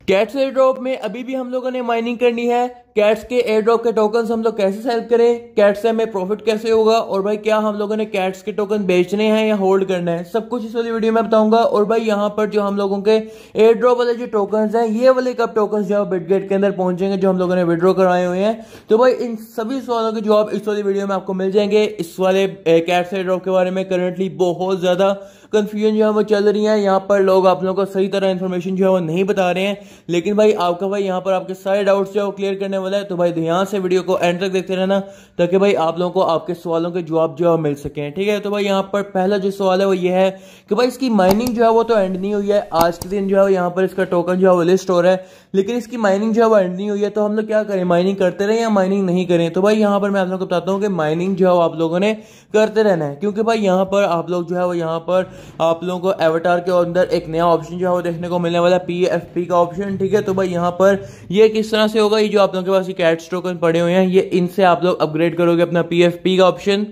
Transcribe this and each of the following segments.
Cats air drop में अभी भी हम लोगों ने माइनिंग करनी है। कैट्स के एयर ड्रॉप के टोकन्स हम लोग कैसे सेल करें, कैट्स से हमें प्रॉफिट कैसे होगा, और भाई क्या हम लोगों ने कैट्स के टोकन बेचने हैं या होल्ड करना है, सब कुछ इस वाली वीडियो में बताऊंगा। और भाई यहाँ पर जो हम लोगों के एयर ड्रॉप वाले जो टोकन्स हैं, ये वाले कब टोकन्स जो बिटगेट के अंदर पहुंचेंगे जो हम लोगों ने विड्रॉ कराए हुए हैं, तो भाई इन सभी सवालों के जवाब इस वाली वीडियो में आपको मिल जाएंगे। इस वाले कैट्स एयर ड्रॉप के बारे में करंटली बहुत ज्यादा कंफ्यूजन जो है वो चल रही है। यहाँ पर लोग आप लोगों को सही तरह इन्फॉर्मेशन जो है वो नहीं बता रहे हैं, लेकिन भाई आपका भाई यहाँ पर आपके सारे डाउट्स जो है वो क्लियर करने वाला है। तो भाई ध्यान से वीडियो को एंड तक देखते रहना ताकि भाई आप लोगों को आपके सवालों के जवाब जो है मिल सके। ठीक है, तो भाई यहाँ पर पहला जो सवाल है वो ये है कि भाई इसकी माइनिंग जो है वो तो एंड नहीं हुई है। आज के दिन जो है यहाँ पर इसका टोकन जो है वो लिस्ट हो रहा है, लेकिन इसकी माइनिंग जो है वो एंड नहीं हुई है। तो हम लोग क्या करें, माइनिंग करते रहें या माइनिंग नहीं करें? तो भाई यहाँ पर मैं आप लोगों को बताता हूँ कि माइनिंग जो है आप लोगों ने करते रहना है, क्योंकि भाई यहाँ पर आप लोग जो है वो यहाँ पर आप लोगों को एवटार के अंदर एक नया ऑप्शन जो है वो देखने को मिलने वाला है, PFP का ऑप्शन। ठीक है, तो भाई यहाँ पर ये किस तरह से होगा, ये जो आप लोगों के पास ये कैट्स टोकन पड़े हुए हैं, ये इनसे आप लोग अपग्रेड करोगे अपना PFP का ऑप्शन।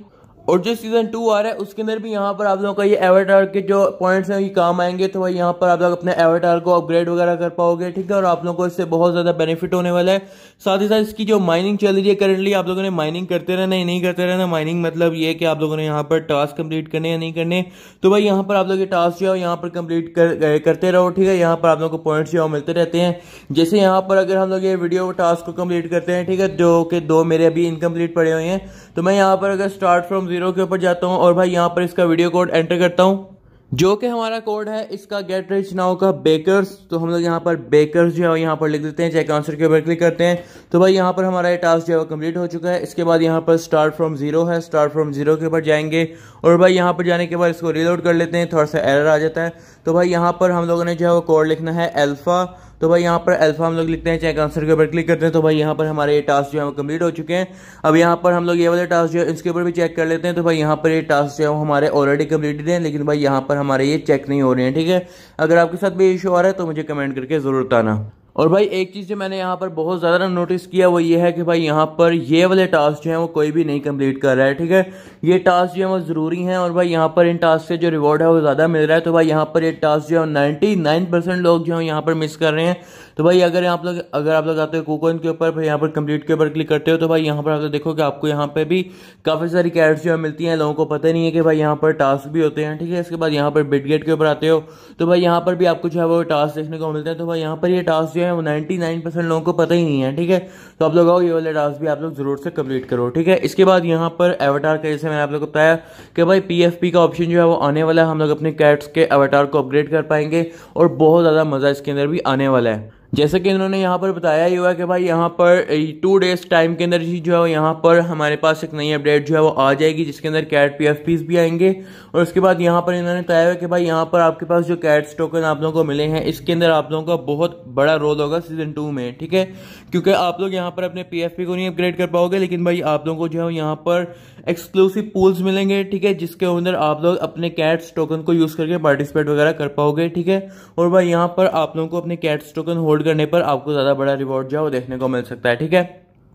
और जो सीजन 2 आ रहा है उसके अंदर भी यहाँ पर आप लोगों का ये एवटार के जो पॉइंट्स हैं ये काम आएंगे। तो भाई यहाँ पर आप लोग अपने एवटार को अपग्रेड वगैरह कर पाओगे। ठीक है, और आप लोगों को इससे बहुत ज्यादा बेनिफिट होने वाला है। साथ ही साथ इसकी जो माइनिंग चल रही है करंटली, आप लोगों ने माइनिंग करते रहना या नहीं करते रहना। माइनिंग मतलब ये कि आप लोगों ने यहाँ पर टास्क कंप्लीट करने या नहीं करने। तो भाई यहाँ पर आप लोग ये टास्क जो है यहाँ पर कंप्लीट करते रहो। ठीक है, यहाँ पर आप लोगों को पॉइंट्स जो मिलते रहते हैं। जैसे यहाँ पर अगर हम लोग ये वीडियो टास्क को कंप्लीट करते हैं, ठीक है, जो कि 2 मेरे अभी इनकम्प्लीट पड़े हुए हैं, तो मैं यहाँ पर अगर स्टार्ट फ्रॉम 0 के ऊपर जाता हूँ और भाई यहाँ पर इसका वीडियो कोड एंटर करता हूँ, जो कि हमारा कोड है इसका गेट रिच नाउ का बेकर्स। तो हम लोग यहाँ पर बेकर्स जो है यहाँ पर लिख देते हैं, चेक आंसर के ऊपर क्लिक करते हैं। तो भाई यहाँ पर हमारा ये टास्क जो है वो कंप्लीट हो चुका है। इसके बाद यहाँ पर स्टार्ट फ्रॉम 0 है, स्टार्ट फ्रॉम 0 के ऊपर जाएंगे और भाई यहाँ पर जाने के बाद इसको रीलोड कर लेते हैं, थोड़ा सा एरर आ जाता है। तो भाई यहाँ पर हम लोगों ने जो है वो कोड लिखना है अल्फा। तो भाई यहाँ पर अल्फा हम लोग लिखते हैं, चेक आंसर के ऊपर क्लिक करते हैं। तो भाई यहाँ पर हमारे ये टास्क जो है वो कंप्लीट हो चुके हैं। अब यहाँ पर हम लोग ये वाले टास्क जो है इसके ऊपर भी चेक कर लेते हैं। तो भाई यहाँ पर ये टास्क जो है वो हमारे ऑलरेडी कंप्लीटेड हैं, लेकिन भाई यहाँ पर हमारे ये चेक नहीं हो रहे हैं। ठीक है, अगर आपके साथ भी इशू आ रहा है तो मुझे कमेंट करके जरूर बताना। और भाई एक चीज जो मैंने यहाँ पर बहुत ज्यादा नोटिस किया वो ये है कि भाई यहाँ पर ये वाले टास्क जो है वो कोई भी नहीं कंप्लीट कर रहा है। ठीक है, ये टास्क जो है वो जरूरी हैं और भाई यहाँ पर इन टास्क से जो रिवॉर्ड है वो ज्यादा मिल रहा है। तो भाई यहाँ पर ये टास्क जो है 99% लोग जो है यहाँ पर मिस कर रहे हैं। तो भाई अगर आप लोग आते हो कूपन के ऊपर, यहाँ पर कंप्लीट के ऊपर क्लिक करते हो, तो भाई यहाँ पर आप लोग देखो कि आपको यहाँ पे भी काफी सारी कैट्स जो है मिलती हैं। लोगों को पता नहीं है कि भाई यहाँ पर टास्क भी होते हैं। ठीक है, इसके बाद यहाँ पर बिटगेट के ऊपर आते हो तो भाई यहाँ पर भी आपको जो है वो टास्क देखने को मिलते हैं। तो भाई यहाँ पर ये टास्क जो है वो 99% लोगों को पता ही नहीं है। ठीक है, तो आप लोग आओ ये वाले टास्क भी आप लोग जरूर से कंप्लीट करो। ठीक है, इसके बाद यहाँ पर एवटार का, जैसे मैंने आप लोग को बताया कि भाई PFP का ऑप्शन जो है वो आने वाला है। हम लोग अपने कैट्स के एवटार को अपग्रेड कर पाएंगे और बहुत ज्यादा मजा इसके अंदर भी आने वाला है। जैसे कि इन्होंने यहाँ पर बताया ही हुआ है कि भाई यहाँ पर 2 डेज टाइम के अंदर ही जो है यहाँ पर हमारे पास एक नई अपडेट जो है वो आ जाएगी, जिसके अंदर कैट PFPs भी आएंगे। और उसके बाद यहाँ पर इन्होंने बताया हुआ कि भाई यहाँ पर आपके पास जो कैट्स टोकन आप लोगों को मिले हैं, इसके अंदर आप लोगों का बहुत बड़ा रोल होगा सीजन 2 में। ठीक है, क्योंकि आप लोग यहाँ पर अपने PFP को नहीं अपग्रेड कर पाओगे, लेकिन भाई आप लोगों को जो है यहाँ पर एक्सक्लूसिव पूल्स मिलेंगे। ठीक है, जिसके अंदर आप लोग अपने कैट्स टोकन को यूज करके पार्टिसिपेट वगैरह कर पाओगे। ठीक है, और भाई यहाँ पर आप लोगों को अपने कैट्स टोकन होल्ड करने पर आपको ज्यादा बड़ा रिवॉर्ड जो है वो देखने को मिल सकता है। ठीक है,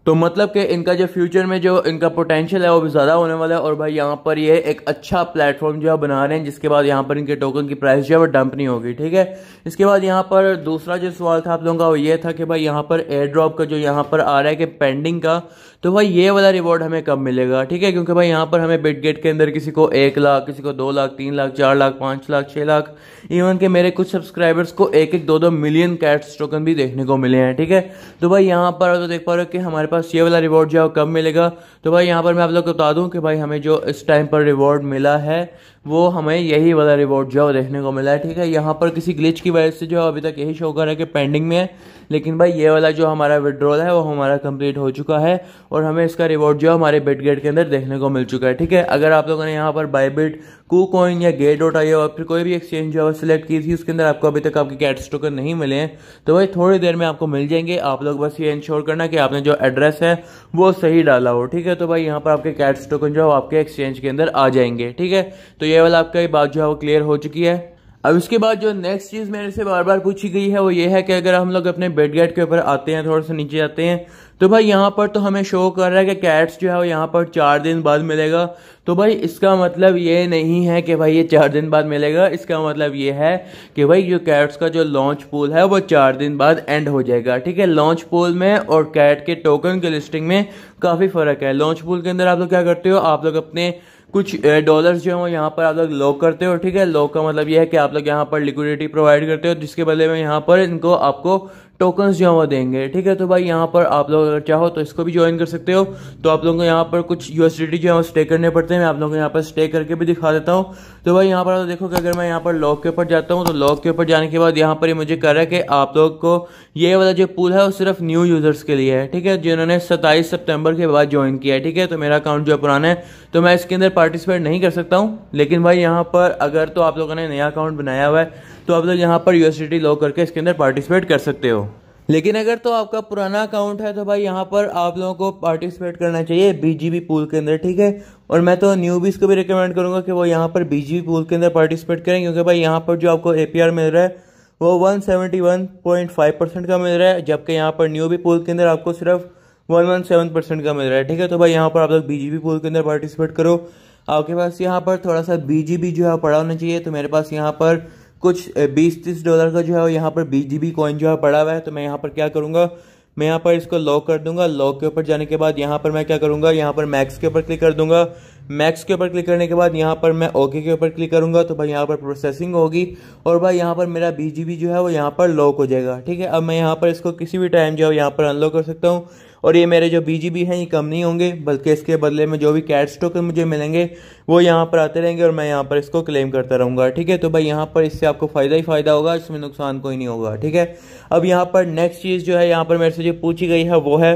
तो मतलब कि इनका जो फ्यूचर में जो इनका पोटेंशियल है वो भी ज्यादा होने वाला है। और भाई यहाँ पर ये एक अच्छा प्लेटफॉर्म जो है बना रहे हैं, जिसके बाद यहाँ पर इनके टोकन की प्राइस जो है वो डंप नहीं होगी। ठीक है, इसके बाद यहाँ पर दूसरा जो सवाल था आप लोगों का वो ये था कि भाई यहाँ पर एयर ड्रॉप का जो यहाँ पर आ रहा है कि पेंडिंग का, तो भाई ये वाला रिवॉर्ड हमें कब मिलेगा? ठीक है, क्योंकि भाई यहाँ पर हमें बिटगेट के अंदर किसी को 1 लाख, किसी को 2 लाख, 3 लाख, 4 लाख, 5 लाख, 6 लाख, इवन के मेरे कुछ सब्सक्राइबर्स को 1-1, 2-2 मिलियन कैट्स टोकन भी देखने को मिले हैं। ठीक है, तो भाई यहाँ पर तो देख पा रहे हो कि हमारे पास ये वाला रिवॉर्ड जो है कब मिलेगा। तो भाई यहाँ पर मैं आप लोग को बता दूं कि भाई हमें जो इस टाइम पर रिवॉर्ड मिला है वो हमें यही वाला रिवॉर्ड जो है देखने को मिला है। ठीक है, यहाँ पर किसी ग्लिच की वजह से जो अभी तक यही शो कर रहा है कि पेंडिंग में है, लेकिन भाई ये वाला जो हमारा विड्रॉल है वो हमारा कंप्लीट हो चुका है और हमें इसका रिवॉर्ड जो है हमारे बिटगेट के अंदर देखने को मिल चुका है। ठीक है, अगर आप लोगों ने यहाँ पर बायबिट, KuCoin या Gate.io और फिर कोई भी एक्सचेंज जो है सिलेक्ट की थी, उसके अंदर आपको अभी तक आपके कैट्स टोकन नहीं मिले हैं, तो भाई थोड़ी देर में आपको मिल जाएंगे। आप लोग बस ये इंश्योर करना कि आपने जो एड्रेस है वो सही डाला हो। ठीक है, तो भाई यहाँ पर आपके कैट्स टोकन जो है आपके एक्सचेंज के अंदर आ जाएंगे। ठीक है, तो ये वाला आपका बात जो है वो क्लियर हो चुकी है। अब इसके बाद जो नेक्स्ट चीज मेरे से बार बार पूछी गई है वो ये है कि अगर हम लोग अपने बेडगेट के ऊपर आते हैं, थोड़ा सा नीचे आते हैं, तो भाई यहाँ पर तो हमें शो कर रहा है कि कैट्स जो है वो यहाँ पर 4 दिन बाद मिलेगा। तो भाई इसका मतलब ये नहीं है कि भाई ये 4 दिन बाद मिलेगा, इसका मतलब ये है कि भाई जो कैट्स का जो लॉन्च पूल है वो 4 दिन बाद एंड हो जाएगा। ठीक है, लॉन्च पूल में और कैट के टोकन के लिस्टिंग में काफी फर्क है। लॉन्च पूल के अंदर आप लोग क्या करते हो, आप लोग अपने कुछ डॉलर्स जो है यहाँ पर आप लोग लॉक करते हो। ठीक है, लॉक का मतलब यह है कि आप लोग यहाँ पर लिक्विडिटी प्रोवाइड करते हो, जिसके बदले में यहाँ पर इनको आपको टोकन्स जो है वो देंगे। ठीक है, तो भाई यहाँ पर आप लोग अगर चाहो तो इसको भी ज्वाइन कर सकते हो। तो आप लोगों को यहाँ पर कुछ यूएसडीटी जो है वो स्टे करने पड़ते हैं, मैं आप लोगों को यहाँ पर स्टे करके भी दिखा देता हूँ। तो भाई यहाँ पर आप देखो कि अगर मैं यहाँ पर लॉक के ऊपर जाता हूँ तो लॉक के ऊपर जाने के बाद यहाँ पर ये मुझे कह रहा है कि आप लोग को ये वाला जो पूल है वो सिर्फ न्यू यूजर्स के लिए है। ठीक है, जिन्होंने 27 सितंबर के बाद ज्वाइन किया है। ठीक है, तो मेरा अकाउंट जो पुराना है तो मैं इसके अंदर पार्टिसिपेट नहीं कर सकता हूँ। लेकिन भाई यहाँ पर अगर तो आप लोगों ने नया अकाउंट बनाया हुआ है तो आप लोग यहाँ पर यूएसडीटी लॉक करके इसके अंदर पार्टिसिपेट कर सकते हो। लेकिन अगर तो आपका पुराना अकाउंट है तो भाई यहाँ पर आप लोगों को पार्टिसिपेट करना चाहिए बीजीबी पूल के अंदर। ठीक है, और मैं तो न्यूबीज को भी रिकमेंड करूंगा कि वो यहाँ पर बीजीबी पूल के अंदर पार्टिसिपेट करें, क्योंकि भाई यहाँ पर जो आपको एपीआर मिल रहा है वो 171.5% का मिल रहा है, जबकि यहाँ पर न्यूबी पूल के अंदर आपको सिर्फ 117% का मिल रहा है। ठीक है, तो भाई यहाँ पर आप लोग बीजीबी पूल के अंदर पार्टिसिपेट करो। आपके पास यहाँ पर थोड़ा सा बीजीबी जो है पड़ा होना चाहिए। तो मेरे पास यहाँ पर कुछ 20-30 डॉलर का जो है यहाँ पर बीजीबी कॉइन जो है पड़ा हुआ है। तो मैं यहाँ पर क्या करूँगा, मैं यहाँ पर इसको लॉक कर दूंगा। लॉक के ऊपर जाने के बाद यहाँ पर मैं क्या करूँगा, यहाँ पर मैक्स के ऊपर क्लिक कर दूंगा। मैक्स के ऊपर क्लिक करने के बाद यहाँ पर मैं ओके के ऊपर क्लिक करूंगा। तो भाई यहाँ पर प्रोसेसिंग होगी और भाई यहाँ पर मेरा बीजीबी जो है वो यहाँ पर लॉक हो जाएगा। ठीक है, अब मैं यहाँ पर इसको किसी भी टाइम जो है यहाँ पर अनलॉक कर सकता हूँ और ये मेरे जो बीजीबी हैं ये कम नहीं होंगे, बल्कि इसके बदले में जो भी कैट्स टोकन मुझे मिलेंगे वो यहाँ पर आते रहेंगे और मैं यहाँ पर इसको क्लेम करता रहूँगा। ठीक है, तो भाई यहाँ पर इससे आपको फ़ायदा ही फ़ायदा होगा, इसमें नुकसान कोई नहीं होगा। ठीक है, अब यहाँ पर नेक्स्ट चीज़ जो है यहाँ पर मेरे से जो पूछी गई है वो है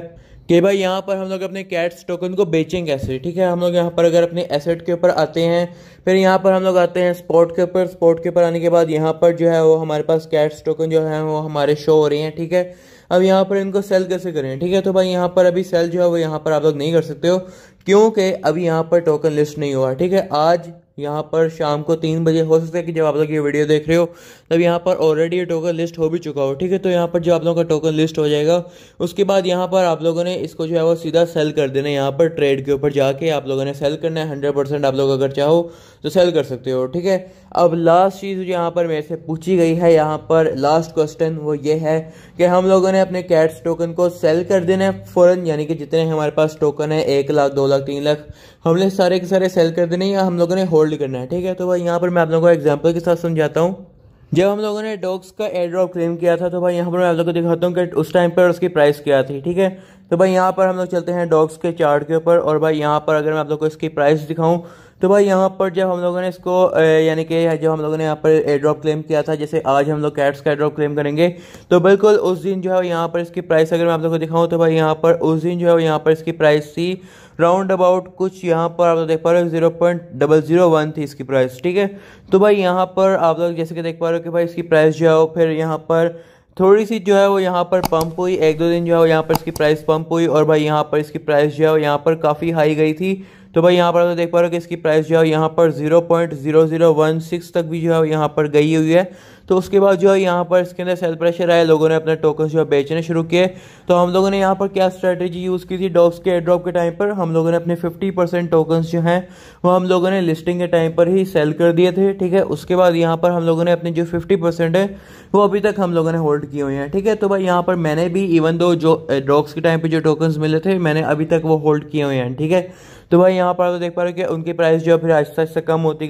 कि भाई यहाँ पर हम लोग अपने कैट्स टोकन को बेचें कैसे। ठीक है, हम लोग यहाँ पर अगर अपने एसेट के ऊपर आते हैं, फिर यहाँ पर हम लोग आते हैं स्पॉट के ऊपर। स्पॉट के ऊपर आने के बाद यहाँ पर जो है वो हमारे पास कैट्स टोकन जो है वो हमारे शो हो रही हैं। ठीक है, अब यहाँ पर इनको सेल कैसे करें। ठीक है, तो भाई यहाँ पर अभी सेल जो है वो यहाँ पर आप लोग नहीं कर सकते हो, क्योंकि अभी यहाँ पर टोकन लिस्ट नहीं हुआ। ठीक है, आज यहाँ पर शाम को 3 बजे हो सकता है कि जब आप लोग ये वीडियो देख रहे हो तब यहाँ पर ऑलरेडी ये टोकन लिस्ट हो भी चुका हो। ठीक है, तो यहाँ पर जो आप लोगों का टोकन लिस्ट हो जाएगा उसके बाद यहाँ पर आप लोगों ने इसको जो है वो सीधा सेल कर देना है। यहाँ पर ट्रेड के ऊपर जाके आप लोगों ने सेल करना है। 100% आप लोग अगर चाहो तो सेल कर सकते हो। ठीक है, अब लास्ट चीज़ जो यहाँ पर मेरे से पूछी गई है, यहाँ पर लास्ट क्वेश्चन वो ये है कि हम लोगों ने अपने कैट्स टोकन को सेल कर देना है फ़ौरन, यानी कि जितने हमारे पास टोकन है 1 लाख 2 लाख 3 लाख हमने सारे के सारे सेल कर देने या हम लोगों ने होल्ड करना है। ठीक है, तो भाई यहाँ पर मैं आप लोगों को एग्जांपल के साथ समझाता हूँ। जब हम लोगों ने डॉग्स का एयर ड्रॉप क्लेम किया था तो भाई यहाँ पर मैं आप लोगों को दिखाता हूँ कि उस टाइम पर उसकी प्राइस क्या थी। ठीक है, तो भाई यहाँ पर हम लोग चलते हैं डॉग्स के चार्ट के ऊपर और भाई यहाँ पर अगर मैं आप लोगों को इसकी प्राइस दिखाऊं तो भाई यहाँ पर जब हम लोगों ने इसको यानी कि जब हम लोगों ने यहाँ पर एयर ड्रॉप क्लेम किया था, जैसे आज हम लोग कैट्स का एयर ड्रॉप क्लेम करेंगे तो बिल्कुल उस दिन जो है यहाँ पर इसकी प्राइस अगर मैं आप लोगों को दिखाऊं तो भाई यहाँ पर उस दिन जो है यहाँ पर इसकी प्राइस थी राउंड अबाउट कुछ यहाँ पर आप लोग देख पा रहे हो 0.001 थी इसकी प्राइस। ठीक है, तो भाई यहाँ पर आप लोग जैसे कि देख पा रहे हो कि भाई इसकी प्राइस जो है फिर यहाँ पर थोड़ी सी जो है वो यहाँ पर पंप हुई, 1-2 दिन जो है यहाँ पर इसकी प्राइस पंप हुई और भाई यहाँ पर इसकी प्राइस जो है यहाँ पर काफ़ी हाई गई थी। तो भाई यहाँ पर आप देख पा रहे हो कि इसकी प्राइस जो है यहाँ पर 0.0016 तक भी जो है यहाँ पर गई हुई है। तो उसके बाद जो है यहाँ पर इसके अंदर सेल प्रेशर आया, लोगों ने अपने टोकन जो है बेचने शुरू किए। तो हम लोगों ने यहाँ पर क्या स्ट्रेटेजी यूज़ की थी डॉग्स के एयर ड्रॉप के टाइम पर, हम लोगों ने अपने 50% टोकन्स जो हैं वो हम लोगों ने लिस्टिंग के टाइम पर ही सेल कर दिए थे। ठीक है, उसके बाद यहाँ पर हम लोगों ने अपने जो 50% है वो अभी तक हम लोगों ने होल्ड किए हुए हैं। ठीक है, तो भाई यहाँ पर मैंने भी इवन दो जो डॉग्स के टाइम पर जो टोकन्स मिले थे मैंने अभी तक वो होल्ड किए हुए हैं। ठीक है, तो भाई यहाँ पर आप देख पा रहे हो कि उनकी प्राइस जो है फिर आहिस्ता आहिस्ता कम होती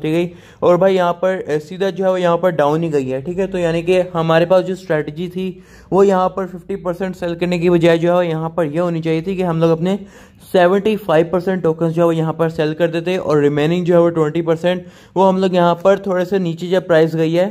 गई और भाई यहाँ पर सीधा जो है वो यहाँ पर डाउन ही गई है। ठीक है, तो यानी कि हमारे पास जो स्ट्रेटजी थी वो यहाँ पर 50% सेल करने की बजाय जो है यहाँ पर यह होनी चाहिए थी कि हम लोग अपने 75% टोकन्स जो है वो यहाँ पर सेल कर देते और रिमेनिंग जो है वो 20% वो हम लोग यहाँ पर थोड़े से नीचे जब प्राइस गई है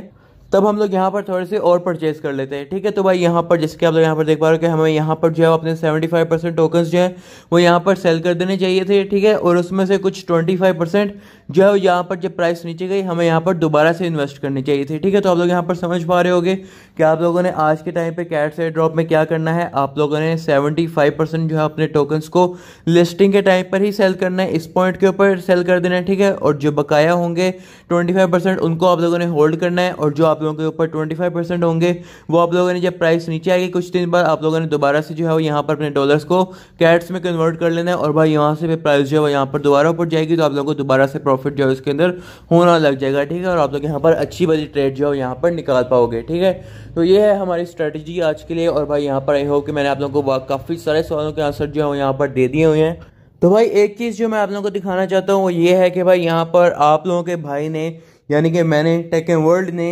तब हम लोग यहाँ पर थोड़े से और परचेज कर लेते हैं। ठीक है, तो भाई यहाँ पर जैसे कि आप लोग यहाँ पर देख पा रहे हो कि हमें यहाँ पर जो है अपने 75% टोकन्स जो है वो यहाँ पर सेल कर देने चाहिए थे। ठीक है, और उसमें से कुछ 25% जो है यहाँ पर जब प्राइस नीचे गई हमें यहाँ पर दोबारा से इन्वेस्ट करनी चाहिए थी। ठीक है, तो आप लोग यहाँ पर समझ पा रहे होगे कि आप लोगों ने आज के टाइम पे कैट्स एयर ड्रॉप में क्या करना है, आप लोगों ने 75% जो है अपने टोकन्स को लिस्टिंग के टाइम पर ही सेल करना है, इस पॉइंट के ऊपर सेल कर देना है, ठीक है। और जो बकाया होंगे 25% उनको आप लोगों ने होल्ड करना है, और जो आप लोगों के ऊपर 25% होंगे वो आप लोगों ने जब प्राइस नीचे आएगी कुछ दिन बाद आप लोगों ने दोबारा से जो है वो यहाँ पर अपने डॉलर्स को कैट्स में कन्वर्ट कर लेना है, और भाई यहाँ से प्राइस जो है वो यहाँ पर दोबारा ऊपर जाएगी तो आप लोगों को दोबारा से प्रॉफिट जो है इसके अंदर होना लग जाएगा, ठीक है। और आप लोग यहाँ पर अच्छी वाली ट्रेड जो है यहाँ पर निकाल पाओगे, ठीक है। तो ये है हमारी स्ट्रेटजी आज के लिए। और भाई यहाँ पर आई होप कि मैंने आप लोगों को काफ़ी सारे सवालों के आंसर जो है यहाँ पर दे दिए हुए हैं। तो भाई एक चीज़ जो मैं आप लोगों को दिखाना चाहता हूँ वो ये है कि भाई यहाँ पर आप लोगों के भाई ने यानी कि मैंने टेक एंड वर्ल्ड ने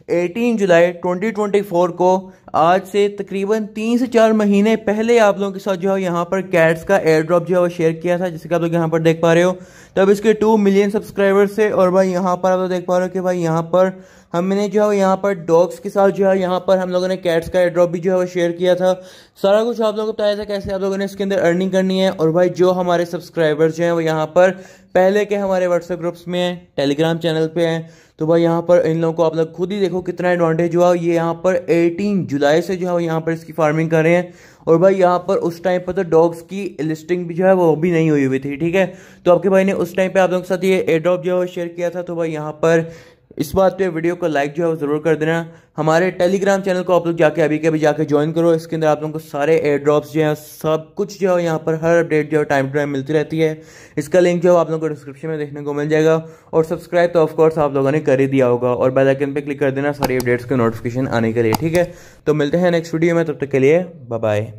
18 जुलाई 2024 को आज से तकरीबन 3 से 4 महीने पहले आप लोगों के साथ जो है यहाँ पर कैट्स का एयर ड्रॉप जो है वो शेयर किया था, जैसे कि आप लोग यहाँ पर देख पा रहे हो। तब इसके 2 मिलियन सब्सक्राइबर्स थे। और भाई यहाँ पर आप लोग देख पा रहे हो कि भाई यहाँ पर हमने जो है यहाँ पर डॉग्स के साथ जो है यहाँ पर हम लोगों ने कैट्स का एयर ड्रॉप भी जो है वो शेयर किया था। सारा कुछ आप लोगों को बताया था कैसे आप लोगों ने इसके अंदर अर्निंग करनी है। और भाई जो हमारे सब्सक्राइबर्स जो हैं वो यहाँ पर पहले के हमारे व्हाट्सएप ग्रुप्स में हैं, टेलीग्राम चैनल पे हैं, तो भाई यहाँ पर इन लोगों को आप लोग खुद ही देखो कितना एडवांटेज हुआ। ये यहाँ पर 18 जुलाई से जो है यहाँ पर इसकी फार्मिंग कर रहे हैं। और भाई यहाँ पर उस टाइम पर तो डॉग्स की लिस्टिंग भी जो है वो भी नहीं हुई थी, ठीक है। तो आपके भाई ने उस टाइम पे आप लोगों के साथ ये एयर ड्रॉप जो है शेयर किया था। तो भाई यहाँ पर इस बात पे वीडियो को लाइक जो है वो ज़रूर कर देना। हमारे टेलीग्राम चैनल को आप लोग जाके अभी के अभी जाके ज्वाइन करो। इसके अंदर आप लोगों को सारे एयर ड्रॉप्स जो हैं सब कुछ जो है यहाँ पर हर अपडेट जो है टाइम टू टाइम मिलती रहती है। इसका लिंक जो है आप लोगों को डिस्क्रिप्शन में देखने को मिल जाएगा। और सब्सक्राइब तो ऑफकोर्स आप लोगों ने कर ही दिया होगा, और बेल आइकन पे क्लिक कर देना सारी अपडेट्स के नोटिफिकेशन आने के लिए, ठीक है। तो मिलते हैं नेक्स्ट वीडियो में, तब तक के लिए बाय बाय।